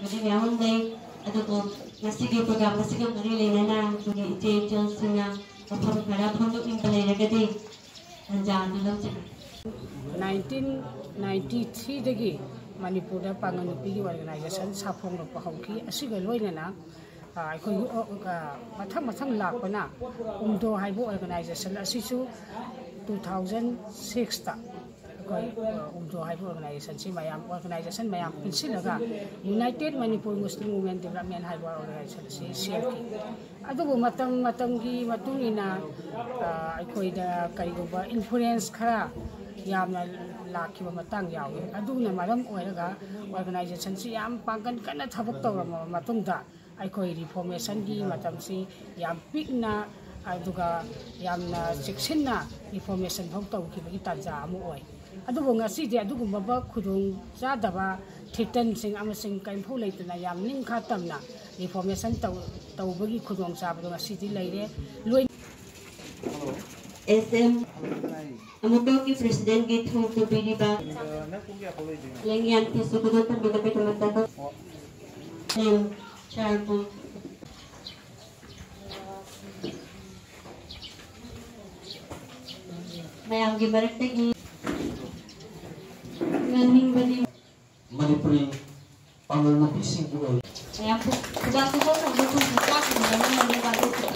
ꯃꯗꯤ ꯃꯌꯥꯝ ꯂꯩ ꯑꯗꯨꯕꯨ ꯉꯁꯤꯒꯤ ꯄ꯭ꯔꯣꯒ꯭ꯔꯥꯝ ꯑꯁꯤꯒ ꯃꯔꯤ ꯂꯩꯅꯅ ꯑꯩꯈꯣꯏꯒꯤ ꯏꯆꯦ ꯏꯆꯜꯁꯤꯡꯅ ꯋꯥꯐꯝ ꯈꯔ ꯐꯣꯡꯗꯣꯛꯅꯤꯡꯕ ꯂꯩꯔꯒꯗꯤ ꯇꯥꯟꯖꯥ ꯑꯗꯨ ꯂꯧꯖꯒꯦ 1993 Manipurda Pangan Nupi Organization Saphonglokpa hauki asiga loinana ꯑꯩꯈꯣꯏ ꯃꯊꯪ ꯂꯥꯛꯄꯅ ꯎꯝꯗꯣ ꯍꯥꯏꯕ ꯑꯣꯔꯒꯅꯥꯏꯖꯦꯁꯟ ꯑꯁꯤꯁꯨ 2006ꯇ ꯑꯩꯈꯣꯏ ꯎꯝꯗꯣ ꯍꯥꯏꯕ ꯑꯣꯔꯒꯅꯥꯏꯖꯦꯁꯟ ꯃꯌꯥꯝ ꯄꯨꯟꯁꯤꯜꯂꯒ United Manipur Muslim women development ꯍꯥꯏꯕ ꯑꯣꯔꯒꯅꯥꯏꯖꯦꯁꯟ ꯑꯁꯤ ꯁꯦꯝꯈꯤ ꯑꯗꯨꯕꯨ ꯃꯇꯝꯒꯤ ꯃꯇꯨꯡ ꯏꯟꯅ ꯑꯩꯈꯣꯏꯗ ꯀꯔꯤꯒꯨꯝꯕ ꯏꯟꯐ꯭ꯂꯨꯌꯦꯟꯁ ꯈꯔ ꯌꯥꯝꯅ ꯂꯥꯛꯈꯤꯕ ꯃꯇꯥꯡ ꯌꯥꯎꯏ ꯑꯗꯨꯅ ꯃꯔꯝ ꯑꯣꯏꯔꯒ ꯑꯣꯔꯒꯅꯥꯏꯖꯦꯁꯟꯁꯤ ꯌꯥꯝ ꯄꯥꯡꯒꯜ ꯀꯟꯅ ꯊꯕꯛ ꯇꯧꯔꯝꯃꯕ ꯃꯇꯨꯡꯗ ꯑꯩꯈꯣꯏ ꯔꯤꯐꯣꯔꯃꯦꯁꯟꯒꯤ ꯃꯇꯝꯁꯤ ꯌꯥꯝ ꯄꯤꯛꯅ ꯑꯗꯨꯒ ꯌꯥꯝꯅ ꯆꯦꯛꯁꯤꯟꯅ ꯔꯤꯐꯣꯔꯃꯦꯁꯟ ꯐꯥꯎ ꯇꯧꯈꯤꯕꯒꯤ ꯇꯥꯟꯖꯥ ꯑꯃ ꯑꯣꯏ ꯑꯗꯨꯕꯨ ꯉꯁꯤꯗꯤ ꯑꯗꯨꯒꯨꯝꯕ ꯈꯨꯗꯣꯡꯆꯥꯗꯕ ꯊ꯭ꯔꯦꯇꯟꯁꯤꯡ ꯑꯃꯁꯨꯡ ꯀꯔꯤꯝꯐꯥꯎ ꯂꯩꯇꯅ ꯌꯥꯝ ꯅꯤꯡꯈꯥ ꯇꯝꯅ ꯔꯤꯐꯣꯔꯃꯦꯁꯟ ꯇꯧꯕꯒꯤ ꯈꯨꯗꯣꯡꯆꯥꯕꯗꯣ ꯉꯁꯤꯗꯤ ꯂꯩꯔꯦ SM Amutoki President Gate Home to Biriba Lengyan Kisukudo Tambitapitamata Charbo Mayang Gibarategi Naning Badi Manipuri Pangal na pising buhay Mayang Kubanto ko sa bukong bukas Mayang Gibarategi